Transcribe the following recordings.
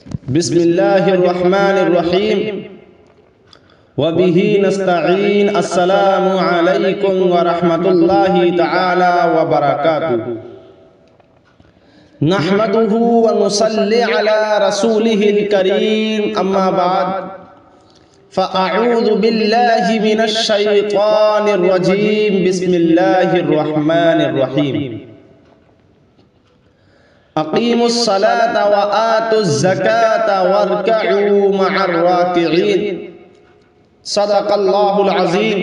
بسم اللہ الرحمن الرحیم وبہ نستعین السلام علیکم ورحمۃ اللہ تعالی وبرکاتہ نحمده ونصلی علی رسولہ الکریم اما بعد فأعوذ باللہ من الشیطان الرجیم بسم اللہ الرحمن الرحیم اقیموا الصلاة وآتوا الزکاة وارکعوا مع الراکعین صدق اللہ العظیم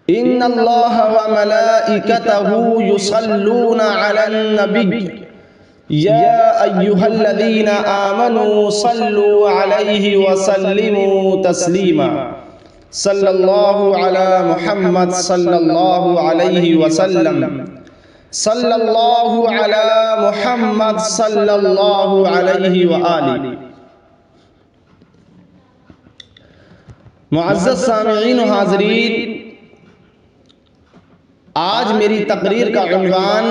ان اللہ وملائکتہ یصلون علی النبی یا ایہا الذین آمنوا صلوا علیہ وسلموا تسلیما صلی اللہ علی محمد صلی اللہ علیہ وسلم صلی اللہ علی محمد صلی اللہ علیہ وآلہ۔ معزز سامعین و حاضرین، آج میری تقریر کا عنوان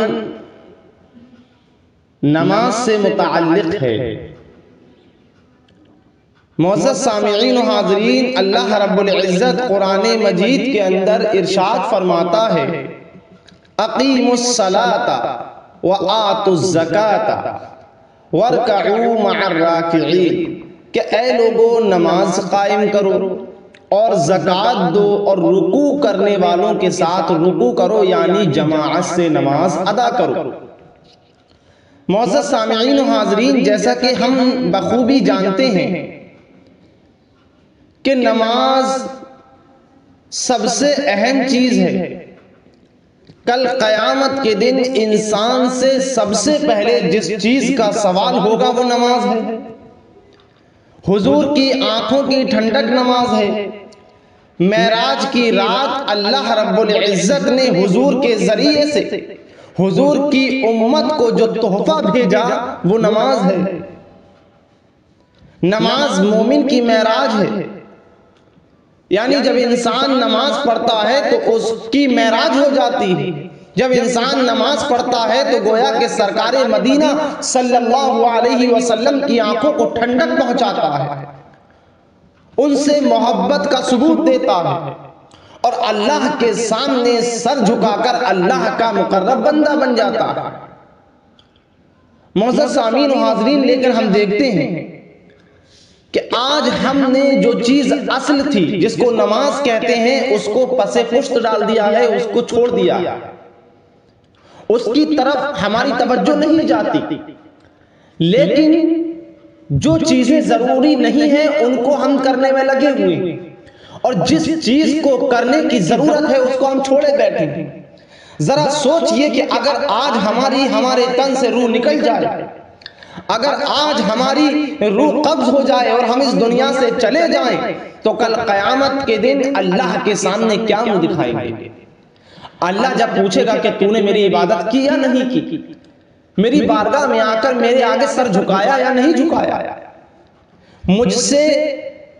نماز سے متعلق ہے۔ معزز سامعین و حاضرین، اللہ رب العزت قرآن مجید کے اندر ارشاد فرماتا ہے اقیموا الصلاة وآتوا الزکاة وارکعوا مع الراکعین، کہ اے لوگو نماز قائم کرو اور زکوٰۃ دو اور رکوع کرنے والوں کے ساتھ رکوع کرو، یعنی جماعت سے نماز ادا کرو۔ معزز سامعین و حاضرین، جیسا کہ ہم بخوبی جانتے ہیں کہ نماز سب سے اہم چیز ہے۔ کل قیامت کے دن انسان سے سب سے پہلے جس چیز کا سوال ہوگا وہ نماز ہے۔ حضور کی آنکھوں کی ٹھنڈک نماز ہے۔ معراج کی رات اللہ رب العزت نے حضور کے ذریعے سے حضور کی امت کو جو تحفہ بھیجا وہ نماز ہے۔ نماز مومن کی معراج ہے، یعنی جب انسان نماز پڑھتا ہے تو اس کی معراج ہو جاتی ہے۔ جب انسان نماز پڑھتا ہے تو گویا کہ سرکار مدینہ صلی اللہ علیہ وسلم کی آنکھوں کو ٹھنڈک پہنچاتا ہے، ان سے محبت کا ثبوت دیتا ہے، اور اللہ کے سامنے سر جھکا کر اللہ کا مقرب بندہ بن جاتا ہے۔ معزز سامعین و حاضرین، لیکن ہم دیکھتے ہیں کہ آج ہم نے جو چیز اصل تھی جس کو نماز کہتے ہیں اس کو پس پشت ڈال دیا ہے، اس کو چھوڑ دیا، اس کی طرف ہماری توجہ نہیں جاتی۔ لیکن جو چیزیں ضروری نہیں ہیں ان کو ہم کرنے میں لگے ہوئے ہیں، اور جس چیز کو کرنے کی ضرورت ہے اس کو ہم چھوڑے بیٹھے ہیں۔ ذرا سوچئے کہ اگر آج ہمارے تن سے روح نکل جائے، اگر آج ہماری روح قبض ہو جائے اور ہم اس دنیا سے چلے جائیں تو کل قیامت کے دن اللہ کے سامنے کیا منہ دکھائیں گے؟ اللہ جب پوچھے گا کہ تو نے میری عبادت کی یا نہیں کی، میری بارگاہ میں آ کر میرے آگے سر جھکایا یا نہیں جھکایا، مجھ سے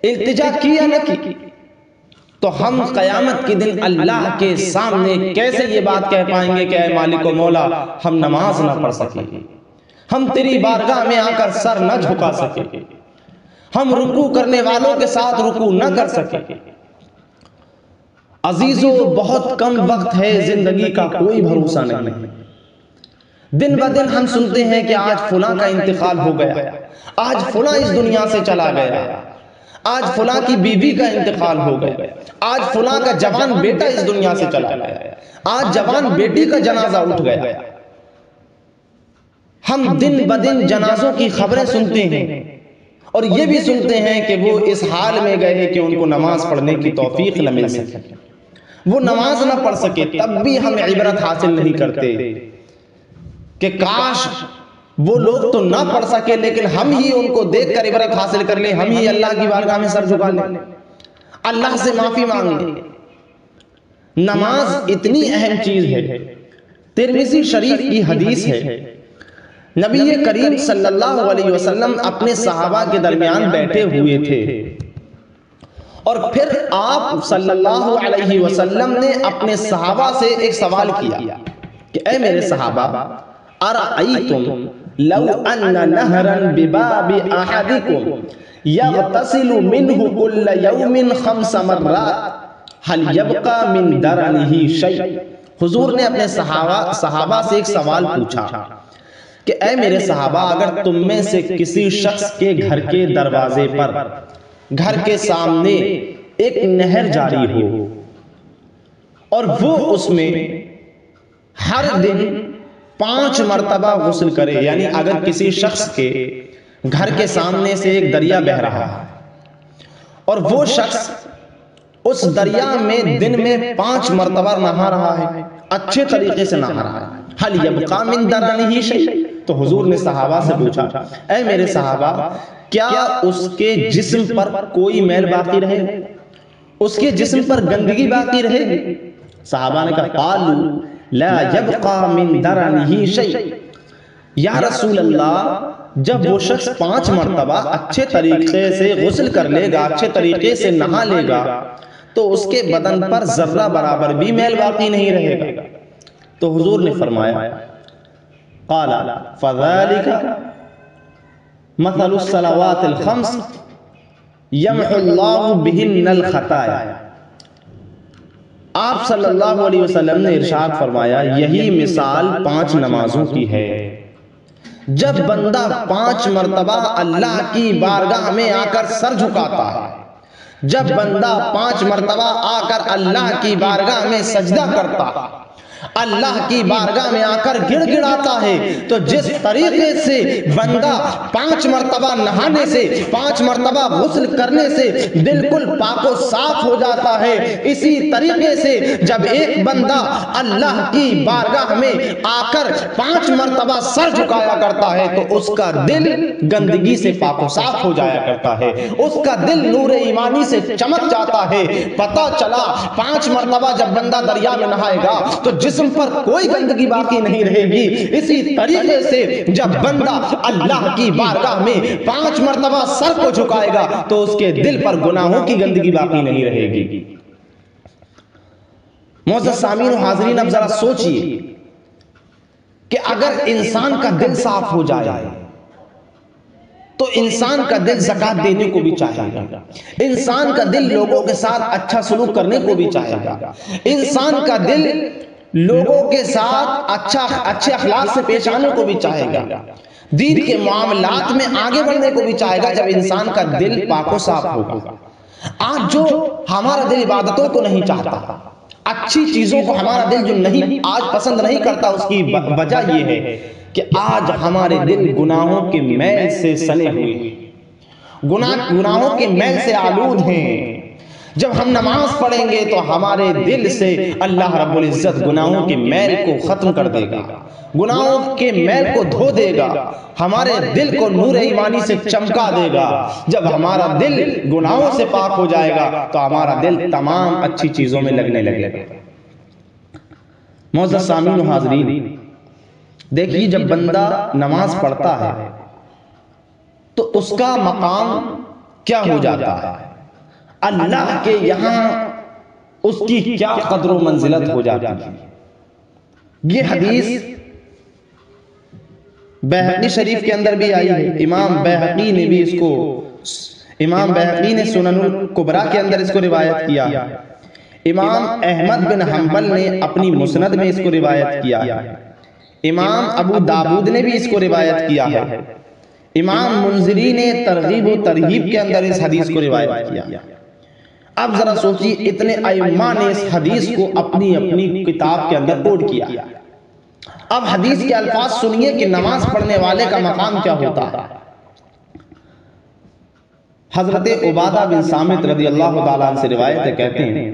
التجا کی یا نہ کی، تو ہم قیامت کے دن اللہ کے سامنے کیسے یہ بات کہہ پائیں گے کہ اے مالک و مولا ہم نماز نہ پڑھ سکے، ہم تیری بارگاہ میں آ کر سر نہ جھکا سکے، ہم رکوع کرنے والوں کے ساتھ رکوع نہ کر سکے۔ عزیزو، بہت کم وقت ہے، زندگی کا کوئی بھروسہ نہیں۔ دن بدن ہم سنتے ہیں کہ آج فلاں کا انتقال ہو گیا، آج فلاں اس دنیا سے چلا گیا، آج فلاں کی بیوی کا انتقال ہو گیا، آج فلاں کا جوان بیٹا اس دنیا سے چلا گیا، آج جوان بیٹی کا جنازہ اٹھ گیا۔ ہم دن بدن جنازوں کی خبریں سنتے ہیں، اور یہ بھی سنتے ہیں کہ وہ اس حال میں گئے کہ ان کو نماز پڑھنے کی توفیق نہ مل سکے، وہ نماز نہ پڑھ سکے، تب بھی ہم عبرت حاصل نہیں کرتے کہ کاش وہ لوگ تو نہ پڑھ سکے لیکن ہم ہی ان کو دیکھ کر عبرت حاصل کر لیں، ہم ہی اللہ کی بارگاہ میں سر جھکا لیں، اللہ سے معافی مانگ لیں۔ نماز اتنی اہم چیز ہے۔ ترمذی شریف کی حدیث ہے، نبی کریم صلی اللہ علیہ وسلم اپنے صحابہ کے درمیان بیٹھے ہوئے تھے، اور پھر آپ صلی اللہ علیہ وسلم نے اپنے صحابہ سے ایک سوال کیا کہ اے میرے صحابہ، ارأیتم لو ان نہرا بباب احدکم یغتسل منہ کل یوم 5 مرات هل یبقى من درنہ شیء۔ حضور نے اپنے صحابہ سے ایک سوال پوچھا کہ اے میرے صحابہ، اگر تم میں سے کسی شخص کے گھر کے دروازے پر، گھر کے سامنے ایک نہر جاری ہو اور وہ اس میں ہر دن 5 مرتبہ غسل کرے، یعنی اگر کسی شخص کے گھر کے سامنے سے ایک دریا بہہ رہا ہے اور وہ شخص اس دریا میں دن میں 5 مرتبہ نہا رہا ہے، اچھے طریقے سے نہا رہا ہے، حل یبقى من درنہ شیء۔ تو حضور نے صحابہ سے پوچھا اے میرے صحابہ، کیا اس کے جسم پر کوئی میل باقی رہے گی، اس کے جسم پر گندگی باقی رہے گی؟ صحابہ نے کہا قالوا لا يبقى من درنہ شیء، یا رسول اللہ جب وہ شخص 5 مرتبہ اچھے طریقے سے غسل کر لے گا، اچھے طریقے سے نہا لے گا، تو اس کے بدن پر ذرہ برابر بھی میل باقی نہیں رہے گا۔ تو حضور نے فرمایا قال فذلك مثل الصلوات الخمس یمحو اللہ بہن الخطایا۔ آپ صلی اللہ علیہ وسلم نے ارشاد فرمایا یہی مثال 5 نمازوں کی ہے۔ جب بندہ 5 مرتبہ اللہ کی بارگاہ میں آ کر سر جھکاتا ہے، جب بندہ 5 مرتبہ آ کر اللہ کی بارگاہ میں سجدہ کرتا ہے، اللہ کی بارگاہ میں آ کر گڑ گڑاتا ہے، تو جس طریقے سے بندہ 5 مرتبہ نہانے سے، 5 مرتبہ غسل کرنے سے بالکل پاک و صاف ہو جاتا ہے، اسی طریقے سے جب ایک بندہ اللہ کی بارگاہ میں آ کر 5 مرتبہ سر جھکایا کرتا ہے تو اس کا دل گندگی سے پاک و صاف ہو جایا کرتا ہے، اس کا دل نور ایمانی سے چمک جاتا ہے۔ پتہ چلا 5 مرتبہ جب بندہ دریا میں نہائے گا تو جسم پر کوئی گندگی باقی نہیں رہے گی، اسی طریقے سے جب بندہ اللہ کی بارگاہ میں 5 مرتبہ سر کو جھکائے گا تو اس کے دل پر گناہوں کی گندگی باقی نہیں رہے گی۔ معزز سامعین و حاضرین، اب ذرا سوچئے کہ اگر انسان کا دل صاف ہو جائے تو انسان کا دل زکوٰۃ دینے کو بھی چاہے گا، انسان کا دل لوگوں کے ساتھ اچھا سلوک کرنے کو بھی چاہے گا، انسان کا دل لوگوں کے ساتھ اچھے اخلاق سے پیش آنے کو بھی چاہے گا، دین کے معاملات میں آگے بڑھنے کو بھی چاہے گا جب انسان کا دل پاک و صاف ہوگا۔ آج جو ہمارا دل عبادتوں کو نہیں چاہتا، اچھی چیزوں کو ہمارا دل جو نہیں آج پسند نہیں کرتا، اس کی وجہ یہ ہے کہ آج ہمارے دل گناہوں کے میل سے سنے ہوئے ہیں، گناہوں کے میل سے آلود ہیں۔ جب ہم نماز پڑھیں گے تو ہمارے دل سے اللہ رب العزت گناہوں کے میل کو ختم کر دے گا، گناہوں کے میل کو دھو دے گا، ہمارے دل کو نور ایمانی سے چمکا دے گا۔ جب ہمارا دل گناہوں سے پاک ہو جائے گا تو ہمارا دل تمام اچھی چیزوں میں لگنے لگے گا۔ معزز سامعین و حاضرین، دیکھیے جب بندہ نماز پڑھتا ہے تو اس کا مقام کیا ہو جاتا ہے، اللہ کے یہاں اس کی کیا قدر و منزلت ہو جاتی ہے۔ یہ حدیث بیہقی شریف کے اندر بھی آئی ہے، امام بیہقی نے بھی امام بیہقی نے سنن الکبریٰ کے اندر اس کو روایت کیا، امام احمد بن حنبل نے اپنی مسند میں اس کو روایت کیا، امام ابو داود نے بھی اس کو روایت کیا ہے، امام منذری نے ترغیب و ترہیب کے اندر اس حدیث کو روایت کیا۔ اب ذرا سوچیے اتنے ائمہ نے اس حدیث کو اپنی اپنی کتاب کے اندر کوٹ کیا۔ اب حدیث کے الفاظ سنیے کہ نماز پڑھنے والے کا مقام کیا ہوتا ہے۔ حضرت عبادہ بن صامت رضی اللہ تعالیٰ عنہ سے روایت ہے، کہتے ہیں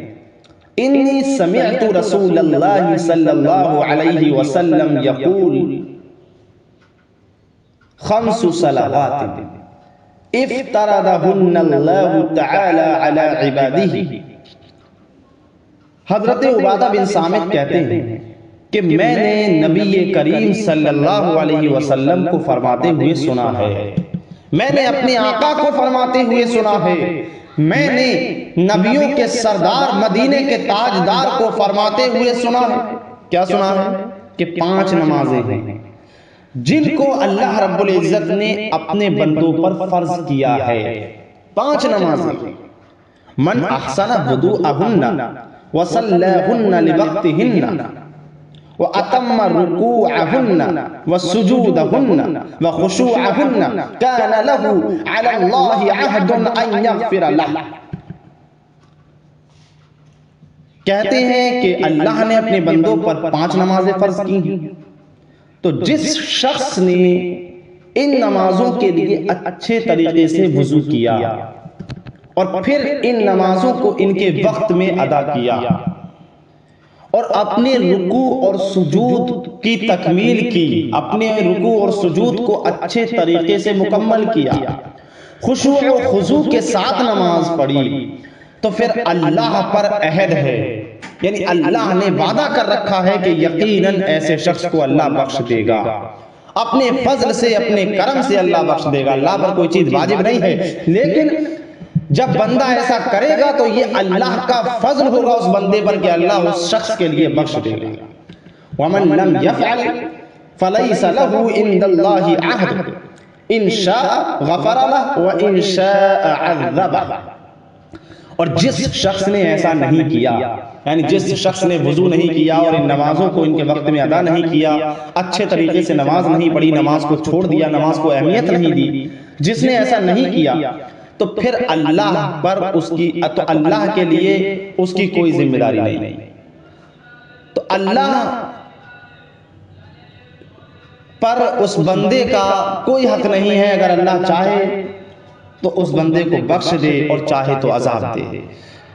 انی سمعت رسول اللہ صلی اللہ علیہ وسلم یقول 5 صلوات افترضہن اللہ تعالی علی عبادہ۔ حضرت عبادہ بن صامت کہتے ہیں کہ میں نے نبی کریم صلی اللہ علیہ وسلم کو فرماتے ہوئے سنا ہے، میں نے اپنے آقا کو فرماتے ہوئے سنا ہے، میں نے نبیوں کے سردار مدینے کے تاجدار کو فرماتے ہوئے سنا ہے۔ کیا سنا ہے؟ کہ 5 نمازیں ہیں، جن کو اللہ رب العزت نے اپنے بندوں پر فرض کیا ہے 5 نمازیں. من احسن وضوءہن وصلاہن لوقتہن واتم رکوعہن وسجودہن وخشوعہن کان لہ علی اللہ عہد ان یغفر لہ. کہتے ہیں کہ اللہ نے اپنے بندوں پر 5 نمازیں فرض کی ہیں، تو جس شخص نے ان نمازوں کے لیے اچھے طریقے سے وضو کیا اور پھر ان نمازوں کو ان کے وقت میں ادا کیا اور اپنے رکوع اور سجود کی تکمیل کی، اپنے رکوع اور سجود کو اچھے طریقے سے مکمل کیا، خشوع و خضوع کے ساتھ نماز پڑھی، تو پھر اللہ پر عہد ہے، یعنی اللہ نے وعدہ کر رکھا ہے کہ یقیناً ایسے شخص کو اللہ بخش دے گا، اپنے فضل سے اپنے کرم سے اللہ بخش دے گا. اللہ پر کوئی چیز واجب نہیں ہے، لیکن جب بندہ ایسا کرے گا تو یہ اللہ کا فضل ہوگا اس بندے پر کہ اللہ اس شخص کے لیے بخش دے گا. وَمَن لَمْ يَفْعَلْ فَلَيْسَ لَهُ عِنْدَ اللَّهِ عَهْدٌ إِنْ شَاءَ غَفَرَ لَهُ وَإِنْ شَاءَ عَذَّبَهُ. اور جس شخص نے ایسا نہیں کیا، یعنی جس شخص نے وضو نہیں کیا اور ان نمازوں کو ان کے وقت میں ادا نہیں کیا، اچھے طریقے سے نماز نہیں پڑھی، نماز کو چھوڑ دیا، نماز کو اہمیت نہیں دی، جس نے ایسا نہیں کیا تو پھر اللہ پر تو اللہ کے لیے اس کی کوئی ذمہ داری نہیں. تو اللہ پر اس بندے کا کوئی حق نہیں ہے، اگر اللہ چاہے تو اس بندے کو بخش دے اور چاہے تو عذاب دے،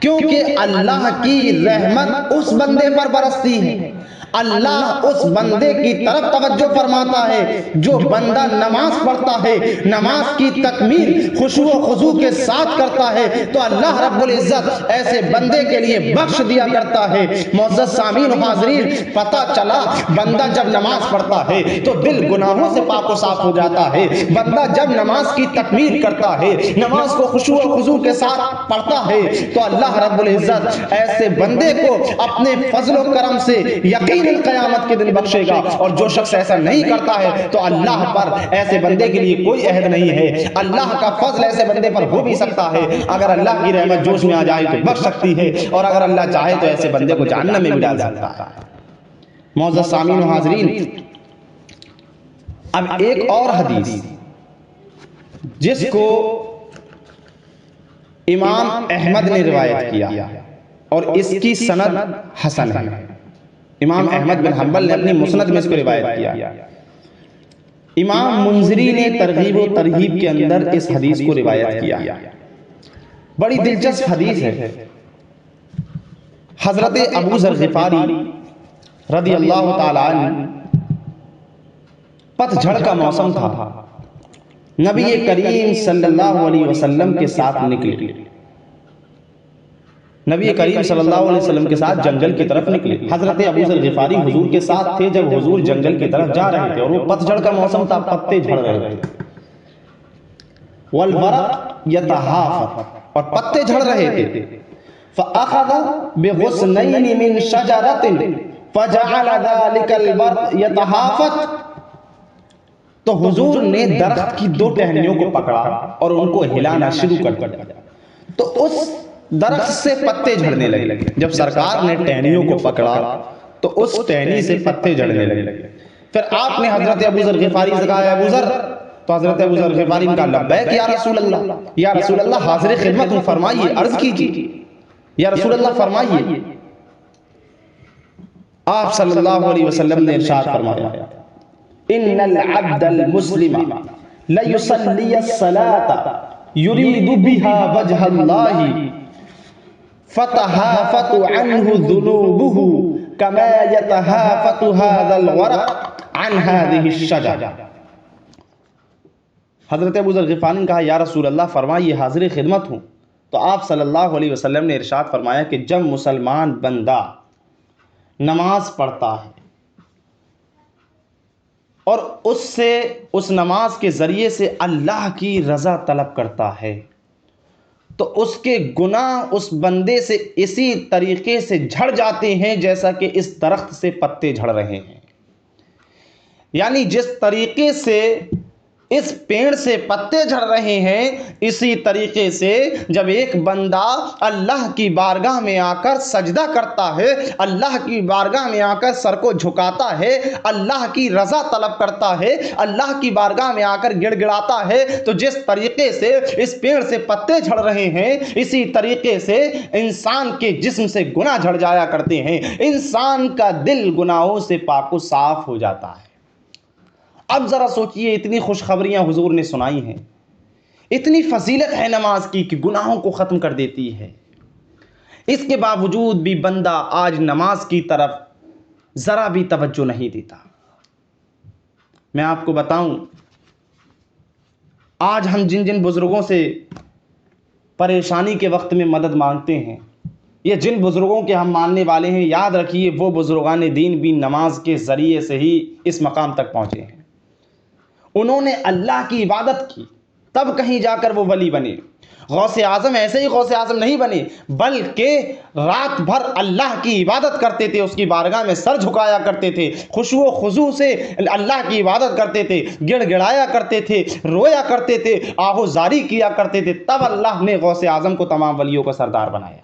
کیونکہ اللہ کی رحمت اس بندے پر برستی ہے. اللہ اس بندے کی طرف توجہ فرماتا ہے جو بندہ نماز پڑھتا ہے، نماز کی تکمیل خشوع و خضوع کے ساتھ کرتا ہے، تو اللہ رب العزت ایسے بندے کے لیے بخش دیا کرتا ہے. معزز سامعین و حاضرین، پتہ چلا بندہ جب نماز پڑھتا ہے تو دل گناہوں سے پاک و صاف ہو جاتا ہے. بندہ جب نماز کی تکمیل کرتا ہے، نماز کو خشوع و خضوع کے ساتھ پڑھتا ہے، تو اللہ رب العزت ایسے بندے کو اپنے فضل و کرم سے یقیناً قیامت کے دن بخشے گا. اور جو شخص ایسا نہیں کرتا ہے تو اللہ پر ایسے بندے کے لیے کوئی عہد نہیں ہے. اللہ کا فضل ایسے بندے پر ہو بھی سکتا ہے، اگر اللہ کی رحمت جوش میں آ جائے تو بخش سکتی ہے، اور اگر اللہ چاہے تو ایسے بندے کو جہنم میں بھی ڈال سکتا ہے. معزز سامعین و حاضرین، اب ایک اور حدیث جس کو امام احمد نے روایت کیا اور اس کی سند حسن ہے. امام احمد بن حنبل نے اپنی مسند میں اس کو روایت کیا. امام منذری نے ترغیب و ترہیب کے اندر اس حدیث کو روایت کیا. بڑی دلچسپ حدیث ہے. حضرت ابو ذر غفاری رضی اللہ تعالی عنہ، پت جھڑ کا موسم تھا، نبی کریم صلی اللہ علیہ وسلم کے ساتھ نکلے. نبی کریم صلی اللہ علیہ وسلم کے ساتھ جنگل کی طرف نکلے. حضرت ابو ذر غفاری حضور کے ساتھ تھے جب حضور جنگل کی طرف جا رہے تھے، اور وہ پت جھڑ کا موسم تھا، پتے جھڑ رہے تھے. والورق یتہافت، اور پتے جھڑ رہے تھے. فأخذ بغصنین من شجرۃ فجعل ذلك الورق یتہافت، تو حضور نے درخت کی 2 ٹہنیوں کو پکڑا اور ان کو ہلانا شروع کر دیا، تو اس درخت سے پتے جھڑنے لگے. جب سرکار نے ٹہنیوں کو پکڑا تو اس ٹہنی سے پتے جھڑنے لگے. پھر آپ نے حضرت ابو ذر غفاری سے کہا ابو ذر، تو حضرت ابو ذر غفاری نے کہا لبیک یا رسول اللہ، یا رسول اللہ حاضر خدمت ہوں، فرمائیے، عرض کیجیے یا رسول اللہ فرمائیے. آپ صلی اللہ علیہ وسلم نے ارشاد فرمایا ان العبد المسلم لیصلی الصلاۃ یرید بها وجہ اللہ فتحافت عنہ ذنوبہ کما یتحافت هذا الورق عن هذه الشجرہ. حضرت ابو ذر غفاری نے کہا یا رسول اللہ فرمائیے، حاضر خدمت ہوں. تو آپ صلی اللہ علیہ وسلم نے ارشاد فرمایا کہ جب مسلمان بندہ نماز پڑھتا ہے اور اس نماز کے ذریعے سے اللہ کی رضا طلب کرتا ہے، تو اس کے گناہ اس بندے سے اسی طریقے سے جھڑ جاتے ہیں جیسا کہ اس درخت سے پتے جھڑ رہے ہیں. یعنی جس طریقے سے اس پیڑ سے پتے جھڑ رہے ہیں، اسی طریقے سے جب ایک بندہ اللہ کی بارگاہ میں آ کر سجدہ کرتا ہے، اللہ کی بارگاہ میں آ کر سر کو جھکاتا ہے، اللہ کی رضا طلب کرتا ہے، اللہ کی بارگاہ میں آ کر گڑ گڑاتا ہے، تو جس طریقے سے اس پیڑ سے پتے جھڑ رہے ہیں، اسی طریقے سے انسان کے جسم سے گناہ جھڑ جایا کرتے ہیں، انسان کا دل گناہوں سے پاک و صاف ہو جاتا ہے۔ اب ذرا سوچئے، اتنی خوشخبریاں حضور نے سنائی ہیں، اتنی فضیلت ہے نماز کی کہ گناہوں کو ختم کر دیتی ہے، اس کے باوجود بھی بندہ آج نماز کی طرف ذرا بھی توجہ نہیں دیتا۔ میں آپ کو بتاؤں، آج ہم جن جن بزرگوں سے پریشانی کے وقت میں مدد مانگتے ہیں، یہ جن بزرگوں کے ہم ماننے والے ہیں، یاد رکھیے وہ بزرگان دین بھی نماز کے ذریعے سے ہی اس مقام تک پہنچے ہیں۔ انہوں نے اللہ کی عبادت کی، تب کہیں جا کر وہ ولی بنے۔ غوث اعظم ایسے ہی غوث اعظم نہیں بنے، بلکہ رات بھر اللہ کی عبادت کرتے تھے، اس کی بارگاہ میں سر جھکایا کرتے تھے، خشوع و خضوع سے اللہ کی عبادت کرتے تھے، گڑ گڑایا کرتے تھے، رویا کرتے تھے، آہوزاری کیا کرتے تھے، تب اللہ نے غوث اعظم کو تمام ولیوں کا سردار بنایا۔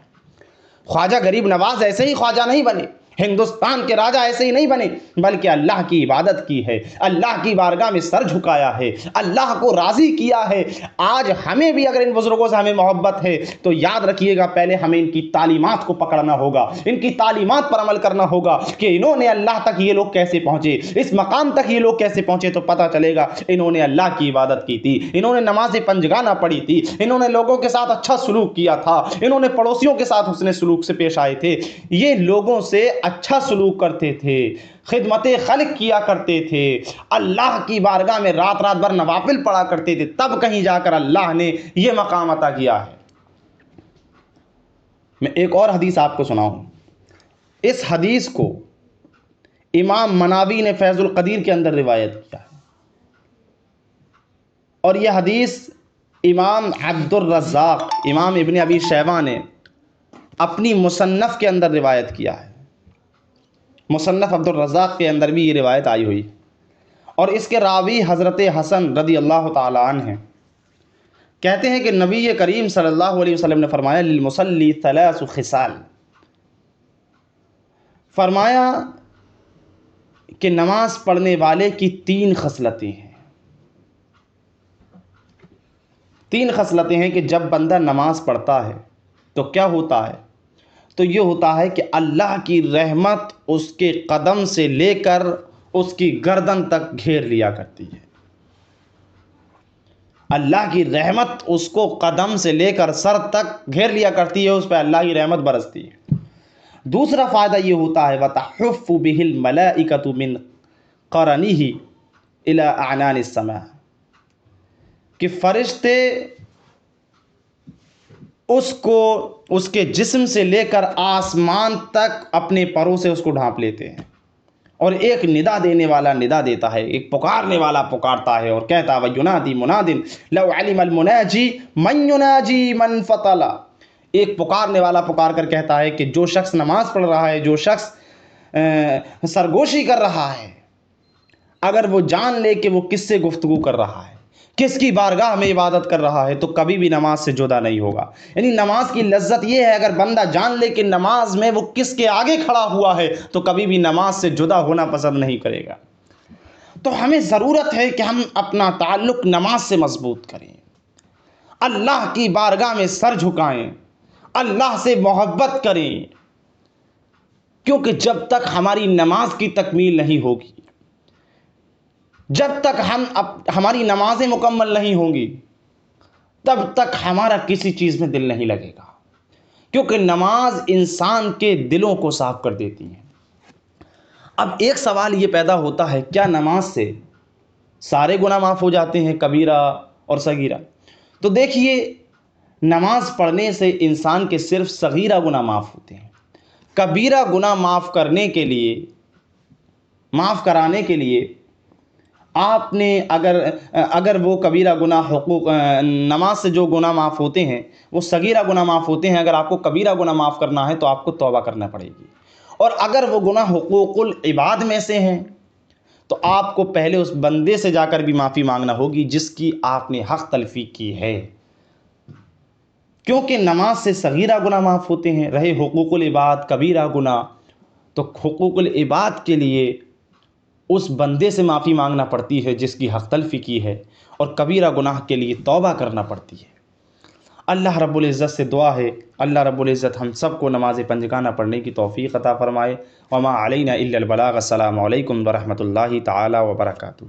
خواجہ غریب نواز ایسے ہی خواجہ نہیں بنے، ہندوستان کے راجہ ایسے ہی نہیں بنے، بلکہ اللہ کی عبادت کی ہے، اللہ کی بارگاہ میں سر جھکایا ہے، اللہ کو راضی کیا ہے۔ آج ہمیں بھی اگر ان بزرگوں سے ہمیں محبت ہے تو یاد رکھیے گا، پہلے ہمیں ان کی تعلیمات کو پکڑنا ہوگا، ان کی تعلیمات پر عمل کرنا ہوگا کہ انہوں نے اللہ تک یہ لوگ کیسے پہنچے، اس مقام تک یہ لوگ کیسے پہنچے، تو پتہ چلے گا انہوں نے اللہ کی عبادت کی تھی، انہوں نے نماز پنجگانہ پڑھی تھی، انہوں نے لوگوں کے ساتھ اچھا سلوک کیا تھا، انہوں نے پڑوسیوں کے ساتھ حسن سلوک سے پیش آئے تھے، یہ لوگوں سے اچھا سلوک کرتے تھے، خدمت خلق کیا کرتے تھے، اللہ کی بارگاہ میں رات رات بھر نوافل پڑھا کرتے تھے، تب کہیں جا کر اللہ نے یہ مقام عطا کیا ہے۔ میں ایک اور حدیث آپ کو سناؤں، اس حدیث کو امام مناوی نے فیض القدیر کے اندر روایت کیا ہے، اور یہ حدیث امام عبد الرزاق، امام ابن ابی شیبہ نے اپنی مصنف کے اندر روایت کیا ہے، مصنف عبد الرزاق کے اندر بھی یہ روایت آئی ہوئی، اور اس کے راوی حضرت حسن رضی اللہ تعالی عنہ ہیں۔ کہتے ہیں کہ نبی کریم صلی اللہ علیہ وسلم نے فرمایا للمصلی ثلاث خصال، فرمایا کہ نماز پڑھنے والے کی تین خصلتیں ہیں، تین خصلتیں ہیں کہ جب بندہ نماز پڑھتا ہے تو کیا ہوتا ہے، تو یہ ہوتا ہے کہ اللہ کی رحمت اس کے قدم سے لے کر اس کی گردن تک گھیر لیا کرتی ہے، اللہ کی رحمت اس کو قدم سے لے کر سر تک گھیر لیا کرتی ہے، اس پہ اللہ کی رحمت برستی ہے۔ دوسرا فائدہ یہ ہوتا ہے وَتَحُفُّ بِهِ الْمَلَائِكَةُ مِنْ قَرَنِهِ إِلَىٰ أَعْنَانِ السَّمَاءِ، کہ فرشتے اس کو اس کے جسم سے لے کر آسمان تک اپنے پروں سے اس کو ڈھانپ لیتے ہیں، اور ایک ندا دینے والا ندا دیتا ہے، ایک پکارنے والا پکارتا ہے اور کہتا ہے وَيُنَادِي مُنَادٍ لَوْ عَلِمَ الْمُنَاجِي مَنْ يُنَاجِي مَنْ فَطَلَ، ایک پکارنے والا پکار کر کہتا ہے کہ جو شخص نماز پڑھ رہا ہے، جو شخص سرگوشی کر رہا ہے، اگر وہ جان لے کہ وہ کس سے گفتگو کر رہا ہے، کس کی بارگاہ میں عبادت کر رہا ہے، تو کبھی بھی نماز سے جدا نہیں ہوگا۔ یعنی نماز کی لذت یہ ہے، اگر بندہ جان لے کہ نماز میں وہ کس کے آگے کھڑا ہوا ہے تو کبھی بھی نماز سے جدا ہونا پسند نہیں کرے گا۔ تو ہمیں ضرورت ہے کہ ہم اپنا تعلق نماز سے مضبوط کریں، اللہ کی بارگاہ میں سر جھکائیں، اللہ سے محبت کریں، کیونکہ جب تک ہماری نماز کی تکمیل نہیں ہوگی، جب تک ہماری نمازیں مکمل نہیں ہوں گی، تب تک ہمارا کسی چیز میں دل نہیں لگے گا، کیونکہ نماز انسان کے دلوں کو صاف کر دیتی ہے۔ اب ایک سوال یہ پیدا ہوتا ہے، کیا نماز سے سارے گناہ معاف ہو جاتے ہیں، کبیرہ اور صغیرہ؟ تو دیکھیے، نماز پڑھنے سے انسان کے صرف صغیرہ گناہ معاف ہوتے ہیں، کبیرہ گناہ معاف کرانے کے لیے آپ نے اگر وہ کبیرہ گناہ نماز سے جو گناہ معاف ہوتے ہیں وہ صغیرہ گناہ معاف ہوتے ہیں، اگر آپ کو کبیرہ گناہ معاف کرنا ہے تو آپ کو توبہ کرنا پڑے گی، اور اگر وہ گناہ حقوق العباد میں سے ہیں تو آپ کو پہلے اس بندے سے جا کر بھی معافی مانگنا ہوگی جس کی آپ نے حق تلفی کی ہے، کیونکہ نماز سے صغیرہ گناہ معاف ہوتے ہیں۔ رہے حقوق العباد کبیرہ گناہ، تو حقوق العباد کے لیے اس بندے سے معافی مانگنا پڑتی ہے جس کی حق تلفی کی ہے، اور کبیرہ گناہ کے لیے توبہ کرنا پڑتی ہے۔ اللہ رب العزت سے دعا ہے اللہ رب العزت ہم سب کو نماز پنجگانہ پڑھنے کی توفیق عطا فرمائے۔ وما علینا الا البلاغ۔ السلام علیکم ورحمۃ اللہ تعالی وبرکاتہ۔